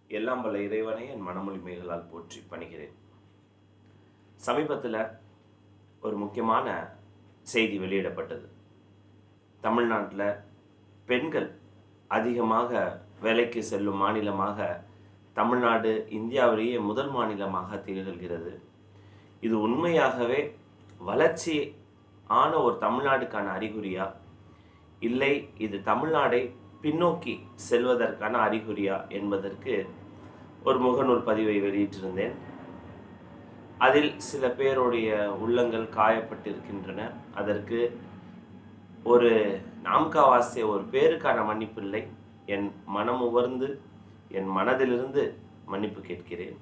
எல்லாம் வல்ல இறைவனை என் மனமொழிமைகளால் போற்றி பணிகிறேன். சமீபத்தில் ஒரு முக்கியமான செய்தி வெளியிடப்பட்டது. தமிழ்நாட்டில் பெண்கள் அதிகமாக வேலைக்கு செல்லும் மாநிலமாக தமிழ்நாடு இந்தியாவிலேயே முதல் மாநிலமாக திகழ்கிறது. இது உண்மையாகவே வளர்ச்சி ஆன ஒரு தமிழ்நாடுக்கான அறிகுறியா, இல்லை இது தமிழ்நாடை பின்னோக்கி செல்வதற்கான அறிகுறியா என்பதற்கு ஒரு முகநூல் பதிவை வெளியிட்டிருந்தேன். அதில் சில பேருடைய உள்ளங்கள் காயப்பட்டிருக்கின்றன. அதற்கு ஒரு நாம்காவாசிய ஒரு பேருக்கான மன்னிப்பு இல்லை. என் மனம் உவர்ந்து என் மனதிலிருந்து மன்னிப்பு கேட்கிறேன்.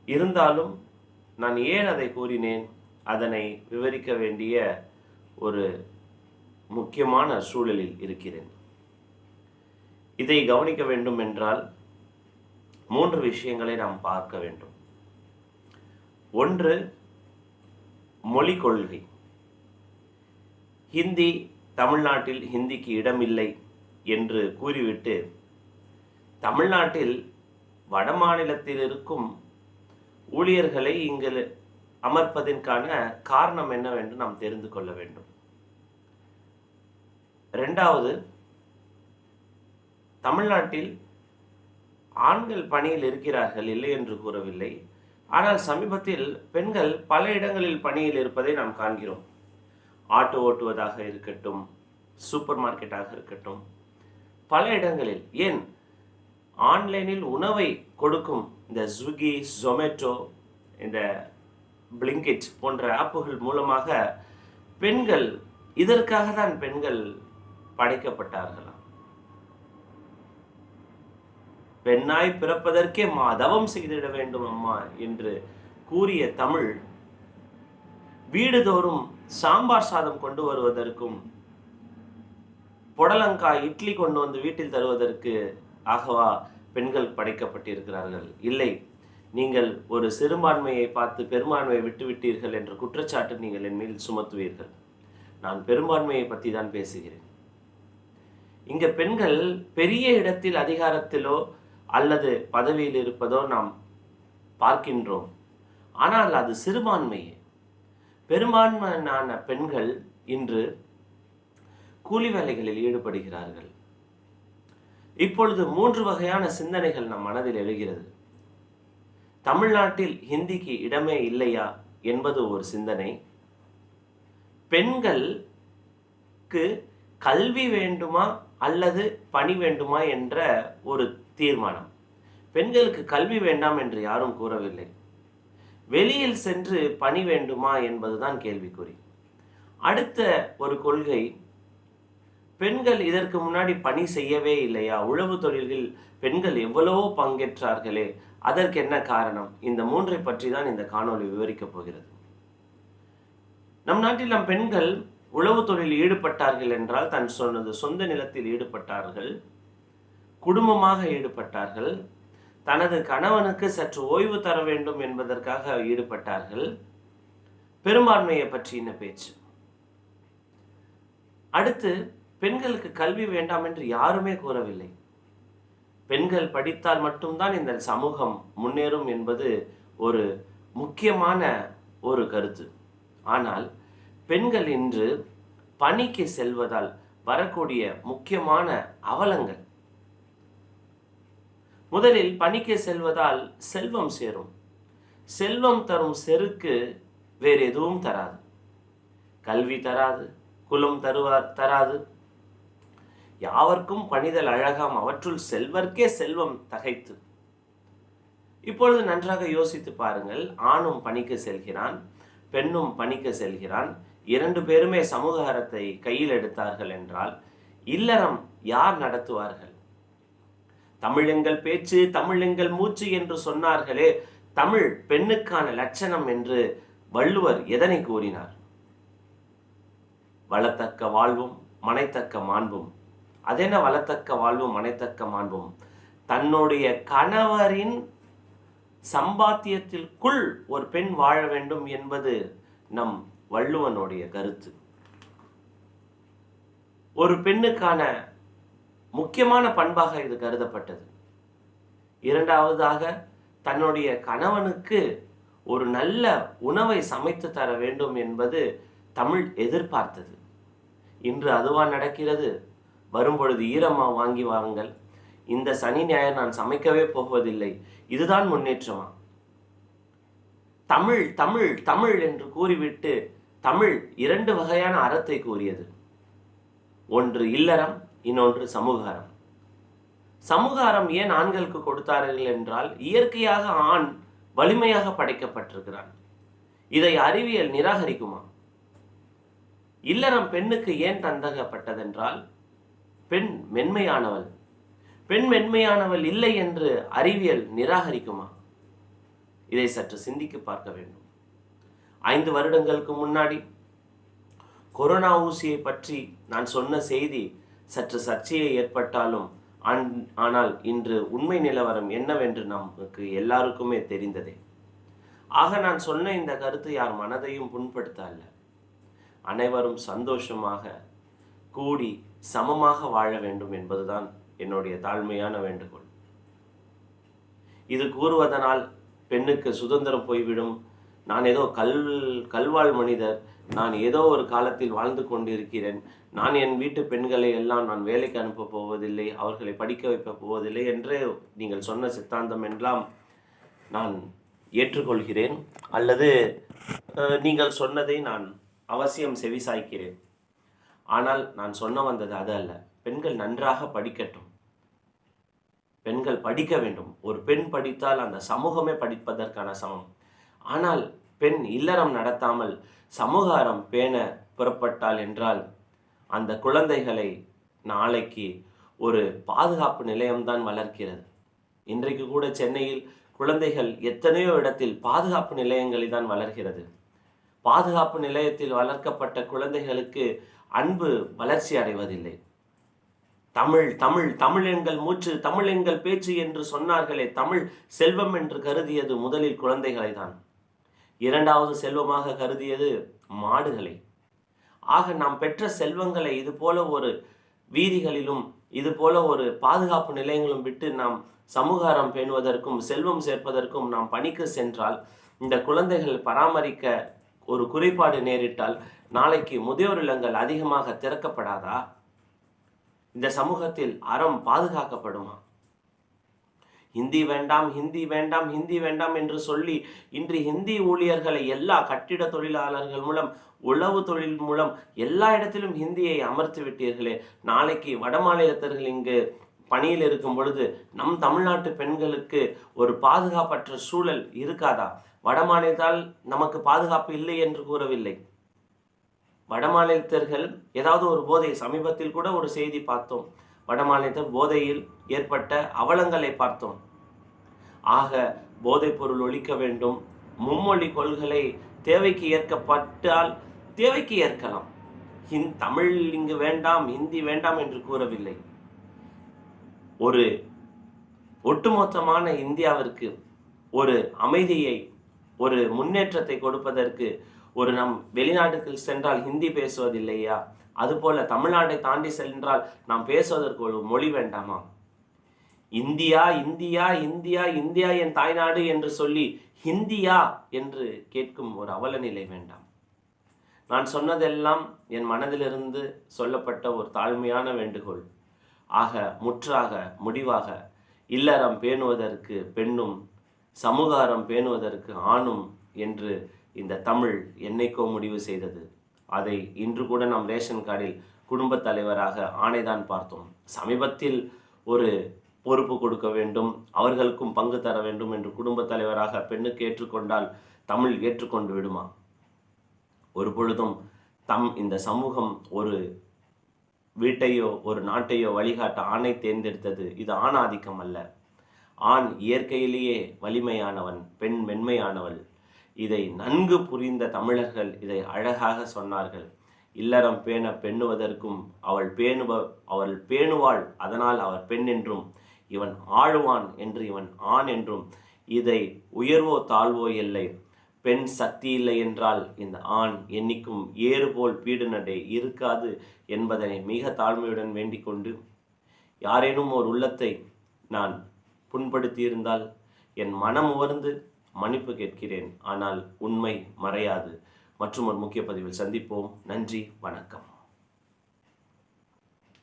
இருந்தாலும் நான் ஏன் அதை கூறினேன், அதனை விவரிக்க வேண்டிய ஒரு முக்கியமான சூழலில் இருக்கிறேன். இதை கவனிக்க வேண்டும் என்றால் 3 விஷயங்களை நாம் பார்க்க வேண்டும். ஒன்று, மொழி கொள்கை. ஹிந்தி, தமிழ்நாட்டில் ஹிந்திக்கு இடமில்லை என்று கூறிவிட்டு தமிழ்நாட்டில் வட மாநிலத்தில் இருக்கும் ஊழியர்களை இங்கு அமர்ப்பதற்கான காரணம் என்னவென்று நாம் தெரிந்து கொள்ள வேண்டும். 2வது, தமிழ்நாட்டில் ஆண்கள் பணியில் இருக்கிறார்கள், இல்லை என்று கூறவில்லை. ஆனால் சமீபத்தில் பெண்கள் பல இடங்களில் பணியில் இருப்பதை நாம் காண்கிறோம். ஆட்டோ ஓட்டுவதாக இருக்கட்டும், சூப்பர் மார்க்கெட்டாக இருக்கட்டும், பல இடங்களில், ஏன் ஆன்லைனில் உணவை கொடுக்கும் இந்த ஸ்விக்கி, ஜொமேட்டோ, இந்த பிளிங்கிட் போன்ற ஆப்புகள் மூலமாக பெண்கள், இதற்காக தான் பெண்கள் படைக்கப்பட்டார்களா? பெண்ணாய் பிறப்பதற்கே மாதவம் செய்திட வேண்டும் அம்மா என்று கூறிய தமிழ், வீடுதோறும் சாம்பார் சாதம் கொண்டு வருவதற்கும் புடலங்காய் இட்லி கொண்டு வந்து வீட்டில் தருவதற்கு ஆகவா பெண்கள் படைக்கப்பட்டிருக்கிறார்கள்? இல்லை, நீங்கள் ஒரு சிறுபான்மையை பார்த்து பெரும்பான்மையை விட்டுவிட்டீர்கள் என்ற குற்றச்சாட்டு நீங்கள் என் மேல் சுமத்துவீர்கள். நான் பெரும்பான்மையை பற்றி தான் பேசுகிறேன். இங்க பெண்கள் பெரிய இடத்தில் அதிகாரத்திலோ அல்லது பதவியில் இருப்பதோ நாம் பார்க்கின்றோம். ஆனால் அது சிறுபான்மையே. பெரும்பான்மையான பெண்கள் இன்று கூலி வேலைகளில் ஈடுபடுகிறார்கள். இப்பொழுது 3 வகையான சிந்தனைகள் நம் மனதில் எழுகிறது. தமிழ்நாட்டில் ஹிந்திக்கு இடமே இல்லையா என்பது ஒரு சிந்தனை. பெண்களுக்கு கல்வி வேண்டுமா அல்லது பணி வேண்டுமா என்ற ஒரு தீர்மானம். பெண்களுக்கு கல்வி வேண்டாம் என்று யாரும் கூறவில்லை. வெளியில் சென்று பணி வேண்டுமா என்பதுதான் கேள்விக்குறி. அடுத்த ஒரு கொள்கை, பெண்கள் இதற்கு முன்னாடி பணி செய்யவே இல்லையா? உழவு தொழில்கள் பெண்கள் எவ்வளவோ பங்கேற்றார்களே, அதற்கு என்ன காரணம்? இந்த 3ஐ பற்றி தான் இந்த காணொளி விவரிக்கப் போகிறது. நம் நாட்டில் நம் பெண்கள் உழவு தொழிலில் ஈடுபட்டார்கள் என்றால் தன் சொந்த நிலத்தில் ஈடுபட்டார்கள், குடும்பமாக ஈடுபட்டார்கள், தனது கணவனுக்கு சற்று ஓய்வு தர வேண்டும் என்பதற்காக ஈடுபட்டார்கள். பெரும்பான்மையை பற்றின பேச்சு. அடுத்து, பெண்களுக்கு கல்வி வேண்டாம் என்று யாருமே கூறவில்லை. பெண்கள் படித்தால் மட்டும்தான் இந்த சமூகம் முன்னேறும் என்பது ஒரு முக்கியமான ஒரு கருத்து. ஆனால் பெண்கள் இன்று பணிக்கு செல்வதால் வரக்கூடிய முக்கியமான அவலங்கள், முதலில் பணிக்கு செல்வதால் செல்வம் சேரும். செல்வம் தரும் செருக்கு வேறு எதுவும் தராது. கல்வி தராது, குலம் தராது. யாவர்க்கும் பணிதல் அழகாம், அவற்றுள் செல்வர்க்கே செல்வம் தகைத்து. இப்பொழுது நன்றாக யோசித்து பாருங்கள். ஆணும் பணிக்கு செல்கிறான், பெண்ணும் பணிக்கு செல்கிறான். 2 பேருமே சமூகத்தை கையில் எடுத்தார்கள் என்றால் இல்லறம் யார் நடத்துவார்கள்? தமிழ் எங்கள் பேச்சு, தமிழ் எங்கள் மூச்சு என்று சொன்னார்களே, தமிழ் பெண்ணுக்கான லட்சணம் என்று வள்ளுவர் எதனை கூறினார்? வளத்தக்க வாழ்வும் மனைத்தக்க மாண்பும். அதென்ன வளத்தக்க வாழ்வும் மனைத்தக்க மாண்பும்? தன்னுடைய கணவரின் சம்பாத்தியத்திற்குள் ஒரு பெண் வாழ வேண்டும் என்பது நம் வள்ளுவனுடைய கருத்து. ஒரு பெண்ணுக்கான முக்கியமான பண்பாக இது கருதப்பட்டது. இரண்டாவதாக தன்னுடைய கணவனுக்கு ஒரு நல்ல உணவை சமைத்து தர வேண்டும் என்பது தமிழ் எதிர்பார்த்தது. இன்று அதுவா நடக்கிறது? வரும்பொழுது ஈரமா வாங்கி வாருங்கள், இந்த சனி ஞாயிறு நான் சமைக்கவே போவதில்லை, இதுதான் முன்னேற்றமா? தமிழ் தமிழ் தமிழ் என்று கூறிவிட்டு தமிழ் 2 வகையான அறத்தை கூறியது. ஒன்று இல்லறம், இன்னொன்று சமூகாரம். சமூகாரம் ஏன் ஆண்களுக்கு கொடுத்தார்கள் என்றால், இயற்கையாக ஆண் வலிமையாக படைக்கப்பட்டிருக்கிறான். இதை அறிவியல் நிராகரிக்குமா? இல்லறம் பெண்ணுக்கு ஏன் தந்தகப்பட்டதென்றால், பெண் மென்மையானவள். பெண் மென்மையானவள் இல்லை என்று அறிவியல் நிராகரிக்குமா? இதை சற்று சிந்தித்து பார்க்க வேண்டும். 5 வருடங்களுக்கு முன்னாடி கொரோனா ஊசியை பற்றி நான் சொன்ன செய்தி சற்று சர்ச்சையை ஏற்பட்டாலும், ஆனால் இன்று உண்மை நிலவரம் என்னவென்று நமக்கு எல்லாருக்குமே தெரிந்ததே. ஆக நான் சொன்ன இந்த கருத்து யார் மனதையும் புண்படுத்த அல்ல. அனைவரும் சந்தோஷமாக கூடி சமமாக வாழ வேண்டும் என்பதுதான் என்னுடைய தாழ்மையான வேண்டுகோள். இது கூறுவதனால் பெண்ணுக்கு சுதந்திரம் போய்விடும், நான் ஏதோ கல்வாழ் மனிதர், நான் ஏதோ ஒரு காலத்தில் வாழ்ந்து கொண்டிருக்கிறேன், நான் என் வீட்டு பெண்களை எல்லாம் நான் வேலைக்கு அனுப்ப போவதில்லை, அவர்களை படிக்க வைக்க போவதில்லை என்று நீங்கள் சொன்ன சித்தாந்தம் எல்லாம் நான் ஏற்றுக்கொள்கிறேன், அல்லது நீங்கள் சொன்னதை நான் அவசியம் செவிசாய்க்கிறேன். ஆனால் நான் சொன்ன வந்தது அது அல்ல. பெண்கள் நன்றாக படிக்கட்டும், பெண்கள் படிக்க வேண்டும். ஒரு பெண் படித்தால் அந்த சமூகமே படிப்பதற்கான சமம். ஆனால் பெண் இல்லறம் நடத்தாமல் சமூகாரம் பேண புறப்பட்டாள் என்றால், அந்த குழந்தைகளை நாளைக்கு ஒரு பாதுகாப்பு நிலையம்தான் வளர்க்கிறது. இன்றைக்கு கூட சென்னையில் குழந்தைகள் எத்தனையோ இடத்தில் பாதுகாப்பு நிலையங்களில் தான் வளர்கிறது. பாதுகாப்பு நிலையத்தில் வளர்க்கப்பட்ட குழந்தைகளுக்கு அன்பு வளர்ச்சி அடைவதில்லை. தமிழ் தமிழ் தமிழ் எங்கள் மூச்சு, தமிழ் எங்கள் பேச்சு என்று சொன்னார்களே, தமிழ் செல்வம் என்று கருதியது முதலில் குழந்தைகளை தான். இரண்டாவது செல்வமாக கருதியது மாடுகளை. ஆக நாம் பெற்ற செல்வங்களை இது போல ஒரு வீதிகளிலும் இது போல ஒரு பாதுகாப்பு நிலையங்களும் விட்டு நாம் சமூகாரம் பேணுவதற்கும் செல்வம் சேர்ப்பதற்கும் நாம் பணிக்கு சென்றால், இந்த குழந்தைகள் பராமரிக்க ஒரு குறைபாடு நேரிட்டால் நாளைக்கு முதியோர் இல்லங்கள் அதிகமாக திறக்கப்படாதா? இந்த சமூகத்தில் அறம் பாதுகாக்கப்படுமா? ஹிந்தி வேண்டாம், ஹிந்தி வேண்டாம், ஹிந்தி வேண்டாம் என்று சொல்லி இன்று ஹிந்தி ஊழியர்களை எல்லா கட்டிட தொழிலாளர்கள் மூலம், உழவு தொழில் மூலம் எல்லா இடத்திலும் ஹிந்தியை அமர்த்தி விட்டீர்களே. நாளைக்கு வட மாநிலத்தர்கள் இங்கு பணியில் இருக்கும் பொழுது நம் தமிழ்நாட்டு பெண்களுக்கு ஒரு பாதுகாப்பற்ற சூழல் இருக்காதா? வட மாநிலத்தால் நமக்கு பாதுகாப்பு இல்லை என்று கூறவில்லை. வட மாநிலத்தர்கள் ஏதாவது ஒரு போதை, சமீபத்தில் கூட ஒரு செய்தி பார்த்தோம், வட மாநிலத்தில் போதையில் ஏற்பட்ட அவலங்களை பார்த்தோம். ஆக போதைப் பொருள் ஒழிக்க வேண்டும். மும்மொழி கொள்கை தேவைக்கு ஏற்கப்பட்டால் தேவைக்கு ஏற்கலாம். தமிழ் இங்கு வேண்டாம், ஹிந்தி வேண்டாம் என்று கூறவில்லை. ஒரு ஒட்டுமொத்தமான இந்தியாவிற்கு ஒரு அமைதியை, ஒரு முன்னேற்றத்தை கொடுப்பதற்கு ஒரு நம் வெளிநாட்டுக்கு சென்றால் ஹிந்தி பேசுவதில்லையா? அதுபோல தமிழ்நாட்டை தாண்டி சென்றால் நாம் பேசுவதற்கு ஒரு மொழி வேண்டாமா? இந்தியா இந்தியா இந்தியா இந்தியா என் தாய்நாடு என்று சொல்லி ஹிந்தியா என்று கேட்கும் ஒரு அவல நிலை வேண்டாம். நான் சொன்னதெல்லாம் என் மனதிலிருந்து சொல்லப்பட்ட ஒரு தாழ்மையான வேண்டுகோள். ஆக முற்றாக முடிவாக இல்லறம் பேணுவதற்கு பெண்ணும், சமூகாரம் பேணுவதற்கு ஆணும் என்று இந்த தமிழ் என்னைக்கோ முடிவு செய்தது. அதை இன்று கூட நாம் ரேஷன் கார்டில் குடும்ப தலைவராக ஆணைதான் பார்த்தோம். சமீபத்தில் ஒரு பொறுப்பு கொடுக்க வேண்டும், அவர்களுக்கும் பங்கு தர வேண்டும் என்று குடும்ப தலைவராக பெண்ணுக்கு ஏற்றுக்கொண்டால் தமிழ் ஏற்றுக்கொண்டு விடுமா? ஒரு பொழுதும் இந்த சமூகம் ஒரு வீட்டையோ ஒரு நாட்டையோ வழிகாட்ட ஆணை தேர்ந்தெடுத்தது. இது ஆணாதிக்கம் அல்ல. ஆண் இயற்கையிலேயே வலிமையானவன், பெண் மென்மையானவள். இதை நன்கு புரிந்த தமிழர்கள் இதை அழகாக சொன்னார்கள். இல்லறம் பேண பெண்ணுவதற்கும் அவள் பேணுவாள், அதனால் அவர் பெண் என்றும், இவன் ஆழ்வான் என்று இவன் ஆண் என்றும். இதை உயர்வோ தாழ்வோ இல்லை. பெண் சக்தி இல்லை என்றால் இந்த ஆண் என்னைக்கும் ஏறுபோல் பீடு நடை இருக்காது என்பதனை மிக தாழ்மையுடன் வேண்டிக் கொண்டு, யாரேனும் ஒரு உள்ளத்தை நான் புண்படுத்தி இருந்தால் என் மனம் உவர்ந்து மன்னிப்பு கேட்கிறேன். ஆனால் உண்மை மறையாது. மற்றும் ஒரு முக்கிய பதிவில் சந்திப்போம். நன்றி, வணக்கம்.